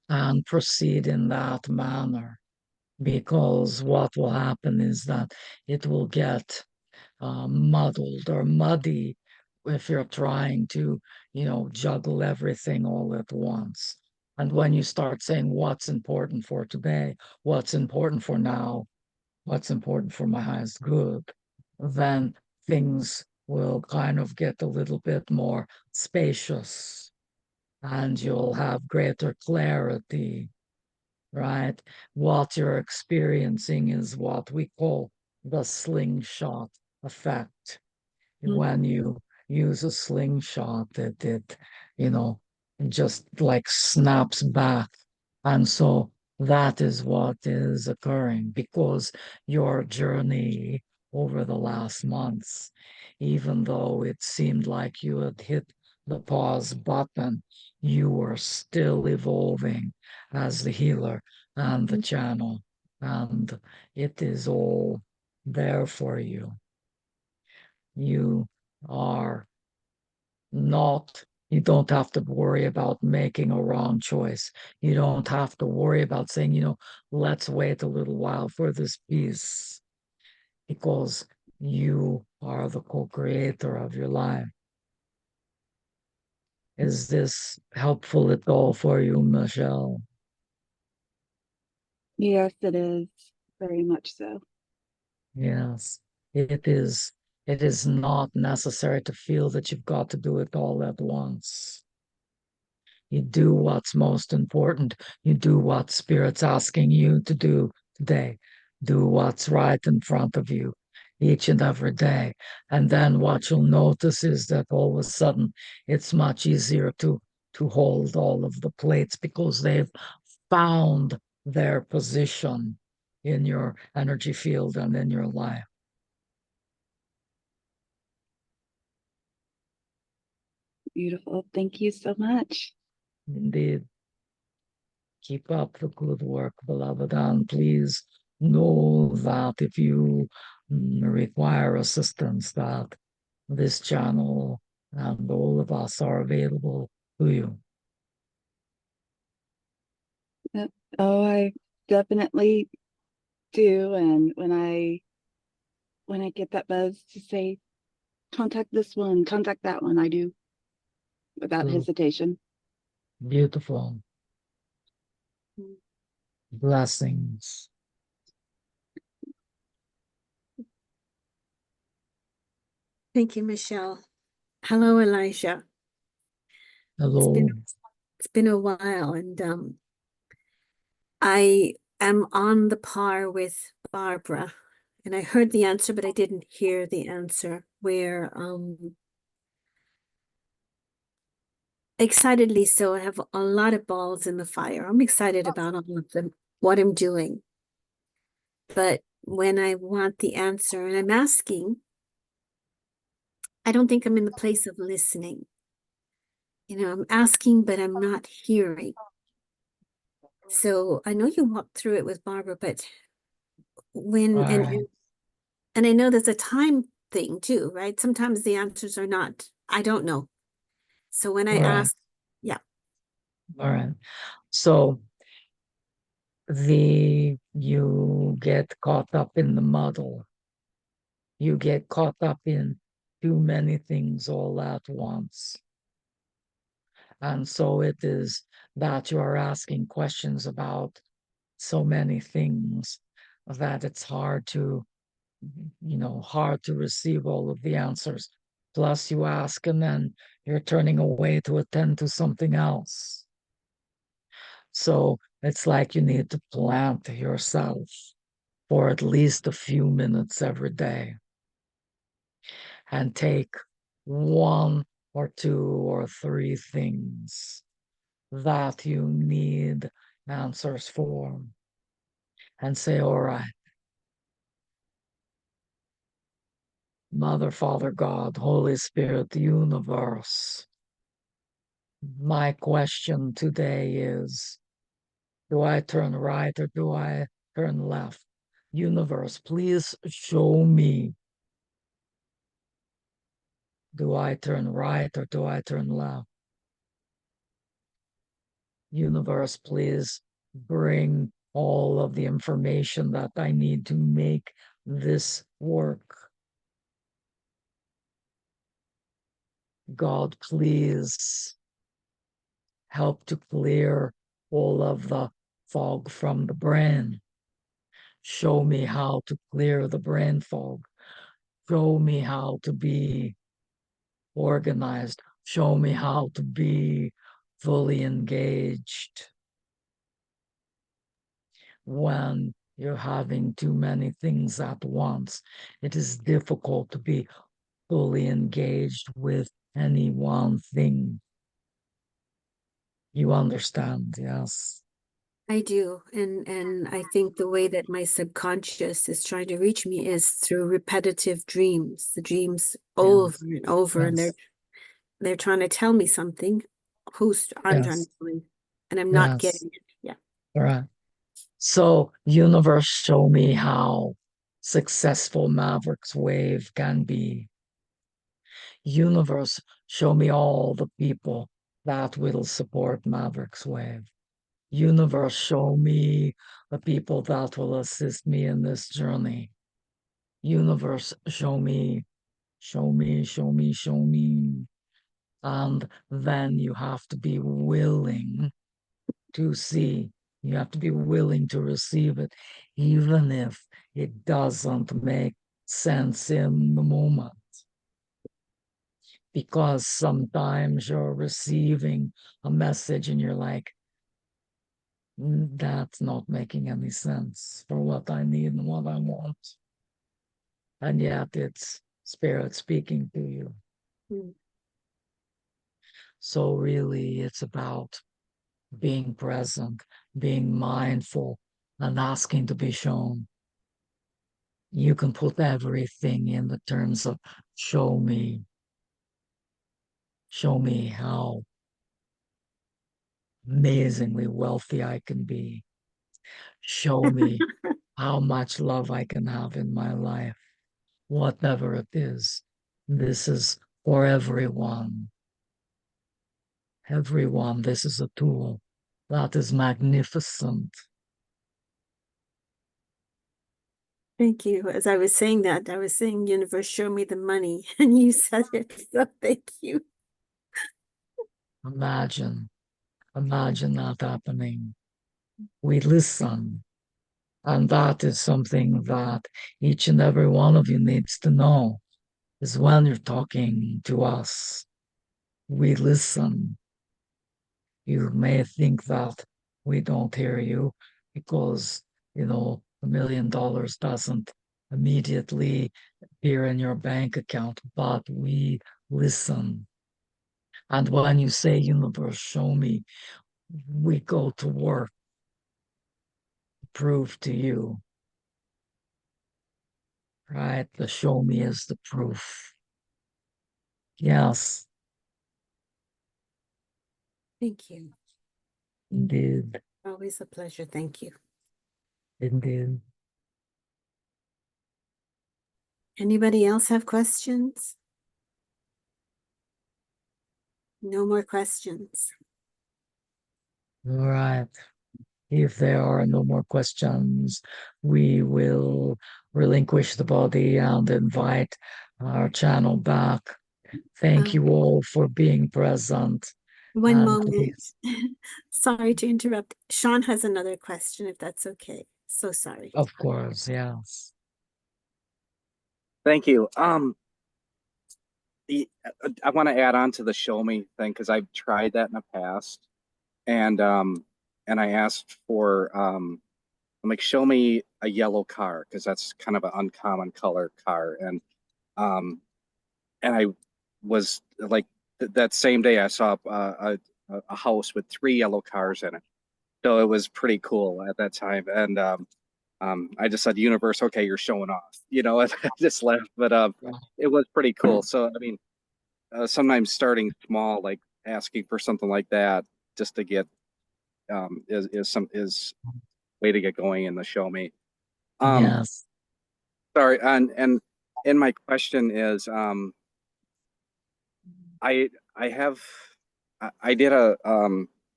And proceed in that manner. Because what will happen is that it will get muddled or muddy if you're trying to, juggle everything all at once. And when you start saying what's important for today, what's important for now, what's important for my highest good, then things will kind of get a little bit more spacious and you'll have greater clarity, right? What you're experiencing is what we call the slingshot effect. When you use a slingshot, it just like snaps back. And so that is what is occurring because your journey over the last months, even though it seemed like you had hit the pause button, you were still evolving as the healer and the channel. And it is all there for you. You are not, you don't have to worry about making a wrong choice. You don't have to worry about saying, let's wait a little while for this piece because you are the co-creator of your life. Is this helpful at all for you, Michelle? Yes, it is. Very much so. Yes, it is. It is not necessary to feel that you've got to do it all at once. You do what's most important. You do what Spirit's asking you to do today. Do what's right in front of you each and every day. And then what you'll notice is that all of a sudden it's much easier to hold all of the plates because they've found their position in your energy field and in your life. Beautiful. Thank you so much. Indeed. Keep up the good work, beloved, and please know that if you require assistance, that this channel and all of us are available to you. Yep. Oh, I definitely do. And when I get that buzz to say, contact this one, contact that one, I do without Good. hesitation. Beautiful. Blessings. Thank you, Michelle. Hello, Elijah. Hello. It's been a while, and I am on the par with Barbara, and I heard the answer, but I didn't hear the answer. Where excitedly so, I have a lot of balls in the fire. I'm excited about all of them, what I'm doing. But when I want the answer and I'm asking, I don't think I'm in the place of listening. I'm asking, but I'm not hearing. So I know you walked through it with Barbara, but when Right. and I know there's a time thing too, right? Sometimes the answers are not, I don't know. So when I Right. ask, yeah, All right. So you get caught up in the muddle. You get caught up in too many things all at once. And so it is that you are asking questions about so many things that it's hard to, hard to receive all of the answers. Plus, you ask and then you're turning away to attend to something else. So it's like you need to plant yourself for at least a few minutes every day and take one or two or three things that you need answers for and say, all right, Mother, Father, God, Holy Spirit, the universe, my question today is, do I turn right or do I turn left? Universe, please show me. Do I turn right or do I turn left? Universe, please bring all of the information that I need to make this work. God, please help to clear all of the fog from the brain. Show me how to clear the brain fog. Show me how to be organized. Show me how to be fully engaged. When you're having too many things at once, it is difficult to be fully engaged with any one thing. You understand, yes? I do. And I think the way that my subconscious is trying to reach me is through repetitive dreams, the dreams over and over, and Yes. they're trying to tell me something. I'm trying Yes. to tell you, and I'm not Yes. getting it. Yeah. All right. So, universe, show me how successful Maverick's wave can be. Universe, show me all the people that will support Maverick's wave. Universe, show me the people that will assist me in this journey. Universe, show me, show me, show me, show me. And then you have to be willing to see. You have to be willing to receive it, even if it doesn't make sense in the moment. Because sometimes you're receiving a message and you're like, that's not making any sense for what I need and what I want. And yet it's spirit speaking to you. Mm. So really it's about being present, being mindful, and asking to be shown. You can put everything in the terms of show me how amazingly wealthy I can be. Show me how much love I can have in my life, whatever it is. This is for everyone. Everyone, this is a tool that is magnificent. Thank you. As I was saying that, I was saying, universe, show me the money. And you said it. So thank you. Imagine that happening. We listen. And that is something that each and every one of you needs to know is when you're talking to us, we listen. You may think that we don't hear you because, $1 million doesn't immediately appear in your bank account, but we listen. And when you say, universe, show me, we go to work, prove to you, right? The show me is the proof. Yes, Thank you. indeed, Always a pleasure. Thank you. indeed. Anybody else have questions? No more questions. All right. If there are no more questions, we will relinquish the body and invite our channel back. Thank you all for being present. One And moment. please, Sorry to interrupt. Sean has another question, if that's okay. So sorry. of course, yes. Thank you. I want to add on to the show me thing because I've tried that in the past, and I asked for I'm like, show me a yellow car because that's kind of an uncommon color car, um and I was like that same day I saw a house with 3 yellow cars in it, so it was pretty cool at that time, and I just said, universe, okay, you're showing off, and I just laughed, but it was pretty cool. So I mean, sometimes starting small, like asking for something like that, just to get is way to get going in the show me. Yes. Sorry, and my question is, I have I did a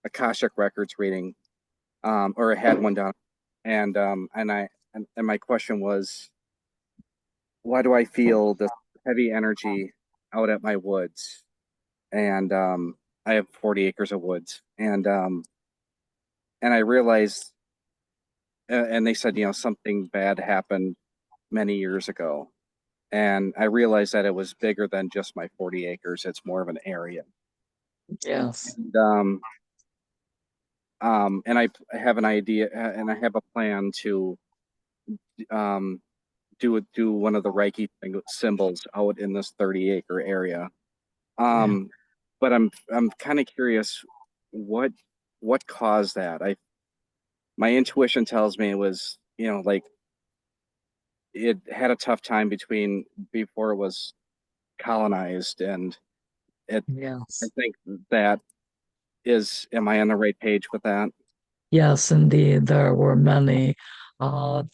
Akashic Records reading, or I had one done, and my question was, why do I feel this heavy energy out at my woods? And I have 40 acres of woods, and I realized, and they said, something bad happened many years ago, and I realized that it was bigger than just my 40 acres. It's more of an area. Yes. And I have an idea, and I have a plan to um, do one of the Reiki symbols out in this 30-acre area. But I'm kind of curious what caused that. My intuition tells me it was, like it had a tough time before it was colonized, and I Yes. think that am I on the right page with that? Yes, indeed. There were many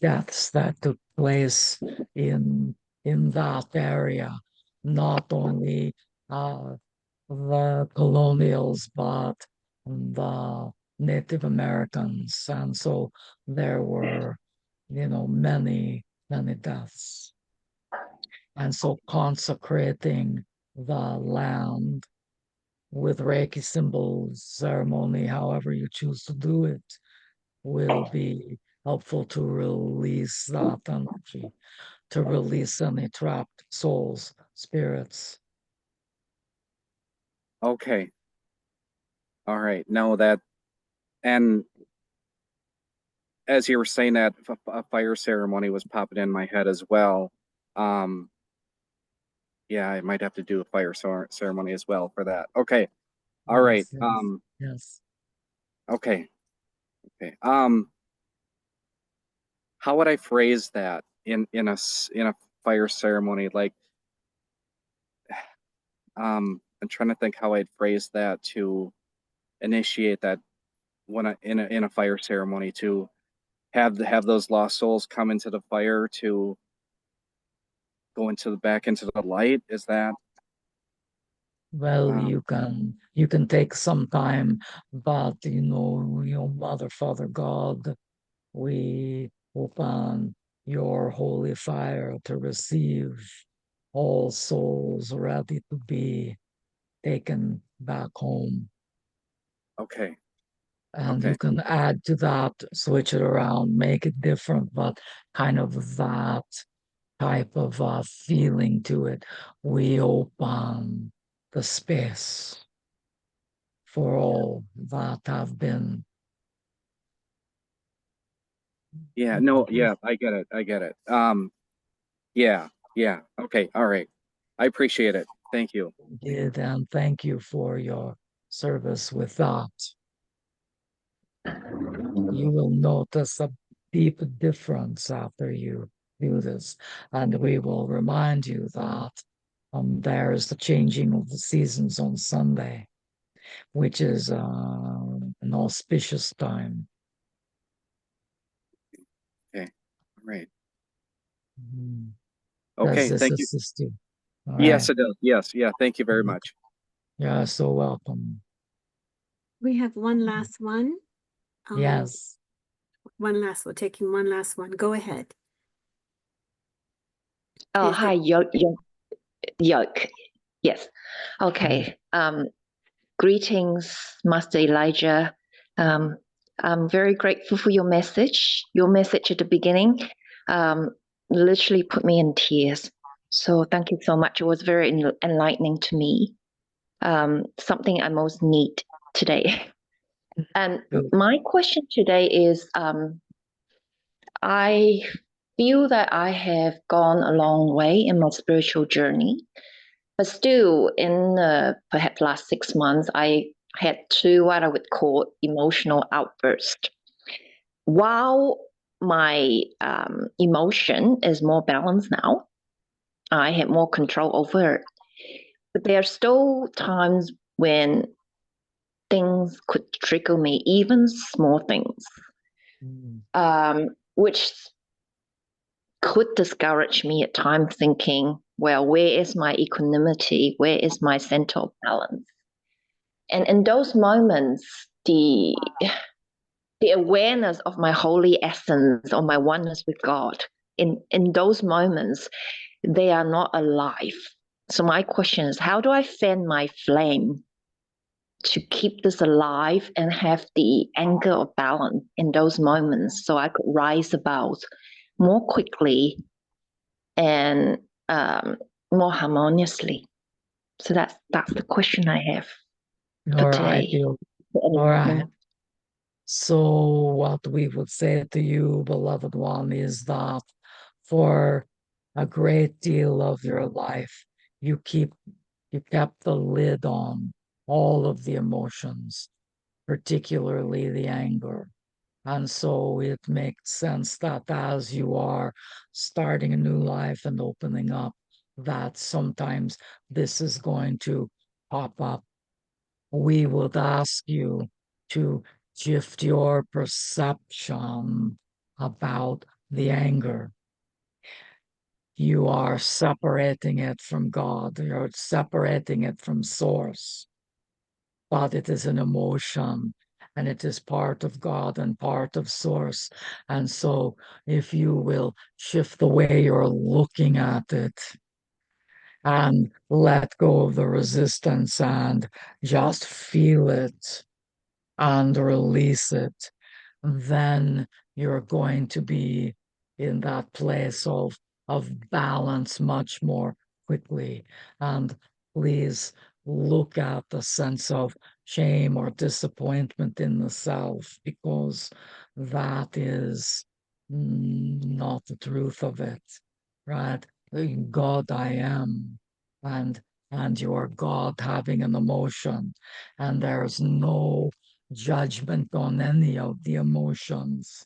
deaths that took place in that area, not only uh, the colonials, but the Native Americans. And so there were, many, many deaths. And so consecrating the land with Reiki symbols, ceremony, however you choose to do it, will be helpful to release that energy, to release any trapped souls, spirits. Okay. All right. No, that, and as you were saying that, a fire ceremony was popping in my head as well. Um, yeah, I might have to do a fire ceremony as well for that. Okay. All right. Yes, yes, yes. Okay. Okay. How would I phrase that in a fire ceremony? Like, I'm trying to think how I'd phrase that to initiate that in a fire ceremony, to have those lost souls come into the fire to go back into the light. Is that Well, um, you can take some time, but Mother, Father, God, we open your holy fire to receive all souls ready to be taken back home. okay? And Okay. you can add to that, switch it around, make it different, but kind of that type of feeling to it. We open the space for all that have been. Yeah. No. Yeah. I get it. I get it. Yeah. Yeah. Okay. All right. I appreciate it. Thank you. Did, and thank you for your service with that. You will notice a deep difference after you do this. And we will remind you that there is the changing of the seasons on Sunday, which is an auspicious time. Okay. All right. Mm. Okay, Does this thank you. assist you? All Yes, right. it does. Yes, yeah, thank you very much. You're so welcome. We have one last one. Yes. We're taking one last one. Go ahead. Oh, Is hi, Yoke. Yes. Okay. Greetings, Master Elijah. I'm very grateful for your message. Your message at the beginning um, literally put me in tears. So thank you so much. It was very enlightening to me. Something I most need today. And Good. my question today is I feel that I have gone a long way in my spiritual journey. But still, in perhaps last 6 months, I had two what I would call emotional outbursts. While my emotion is more balanced now, I have more control over it. But there are still times when things could trigger me, even small things, which could discourage me at times, thinking, well, where is my equanimity? Where is my center of balance? And in those moments, the awareness of my holy essence, or my oneness with God, in those moments, they are not alive. So my question is, how do I fan my flame to keep this alive and have the anchor of balance in those moments, so I could rise above more quickly and more harmoniously? So that's the question I have for All right. today. All right. So what we would say to you, beloved one, is that for a great deal of your life, you kept the lid on all of the emotions, particularly the anger. And so it makes sense that as you are starting a new life and opening up, that sometimes this is going to pop up. We would ask you to shift your perception about the anger. You are separating it from God, you're separating it from source, but it is an emotion and it is part of God and part of source. And so if you will shift the way you're looking at it and let go of the resistance and just feel it and release it, then you're going to be in that place of balance much more quickly. And please look at the sense of shame or disappointment in the self, because that is not the truth of it, right? God I am, and you are God having an emotion, and there's no judgment on any of the emotions.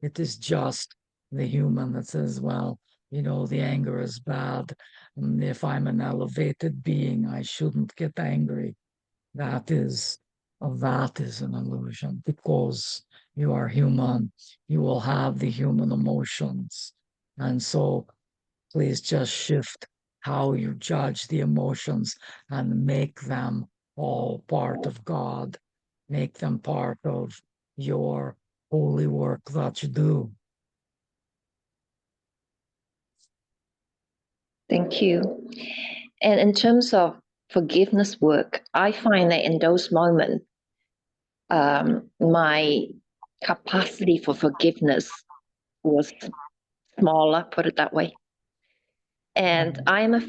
It is just the human that says, well, the anger is bad. And if I'm an elevated being, I shouldn't get angry. That is an illusion, because you are human. You will have the human emotions. And so please just shift how you judge the emotions and make them all part of God. Make them part of your holy work that you do. Thank you. And in terms of forgiveness work, I find that in those moments, my capacity for forgiveness was smaller, put it that way. And I am a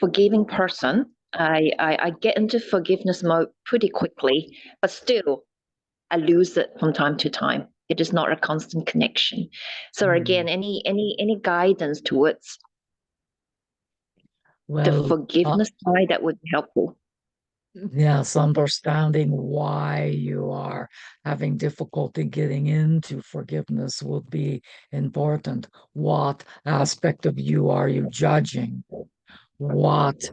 forgiving person. I get into forgiveness mode pretty quickly, but still I lose it from time to time. It is not a constant connection. So again, any guidance towards the Well, forgiveness side that would be helpful. yes, understanding why you are having difficulty getting into forgiveness would be important. What aspect of you are you judging? What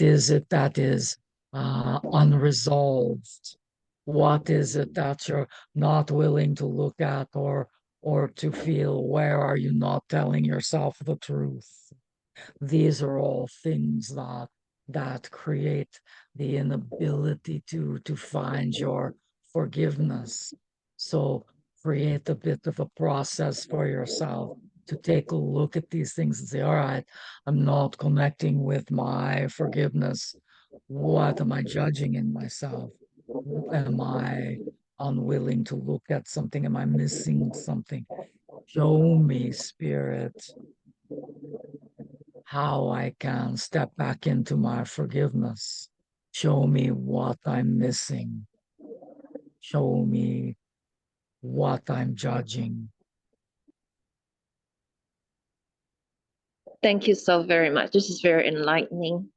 is it that is unresolved? What is it that you're not willing to look at or to feel? Where are you not telling yourself the truth? These are all things that create the inability to find your forgiveness. So create a bit of a process for yourself to take a look at these things and say, all right, I'm not connecting with my forgiveness. What am I judging in myself? Am I unwilling to look at something? Am I missing something? Show me, Spirit, how I can step back into my forgiveness. Show me what I'm missing. Show me what I'm judging. Thank you so very much. This is very enlightening.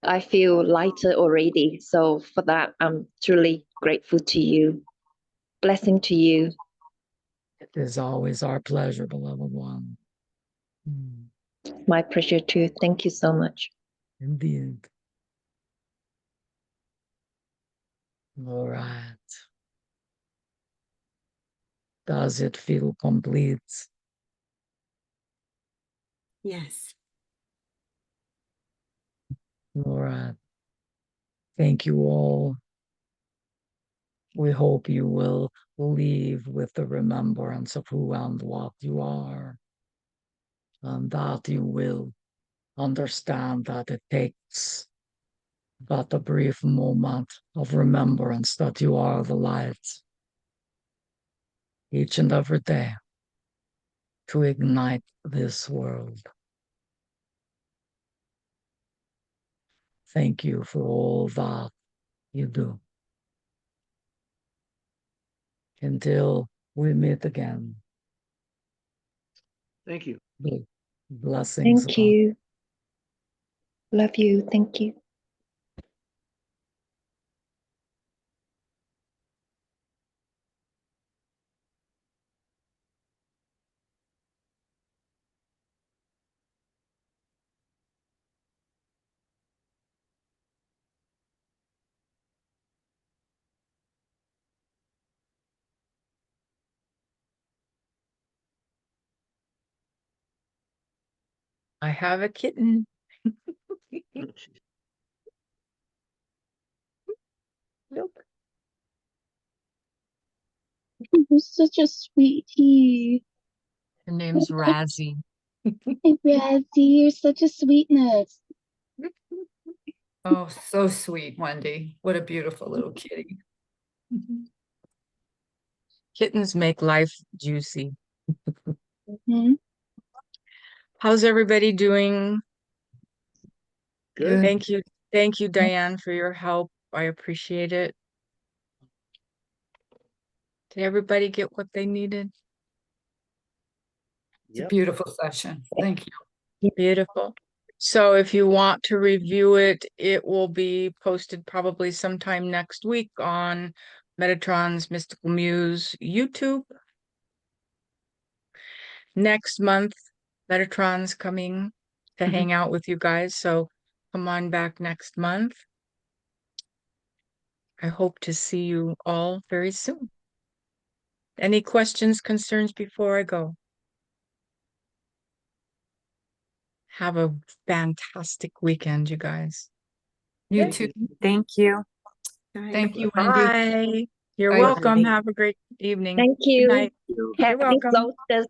I feel lighter already. So for that, I'm truly grateful to you. Blessing to you. It is always our pleasure, beloved one. My pleasure too. Thank you so much. Indeed. All right. Does it feel complete? Yes. All right. Thank you all. We hope you will leave with the remembrance of who and what you are, and that you will understand that it takes but a brief moment of remembrance that you are the light each and every day to ignite this world. Thank you for all that you do. Until we meet again. Thank you. Blessings. Thank you. Love you. Thank you. I have a kitten. Look. You're such a sweetie. Her name's Razzie. Hey, Bradley, you're such a sweetness. Oh, so sweet, Wendy. What a beautiful little kitty. Kittens make life juicy. Mhm. How's everybody doing? Good. Thank you. Thank you, Diane, for your help. I appreciate it. Did everybody get what they needed? It's a Yep. beautiful session. Thank you. Beautiful. So if you want to review it, it will be posted probably sometime next week on Metatron's Mystical Muse YouTube. Next month, Metatron's coming to hang out with you guys, so come on back next month. I hope to see you all very soon. Any questions, concerns before I go? Have a fantastic weekend, you guys. You too. Thank you. Thank you, Wendy. Bye. You're Bye. welcome. Have a great evening. Thank Good you. night. You're Happy welcome. solstice.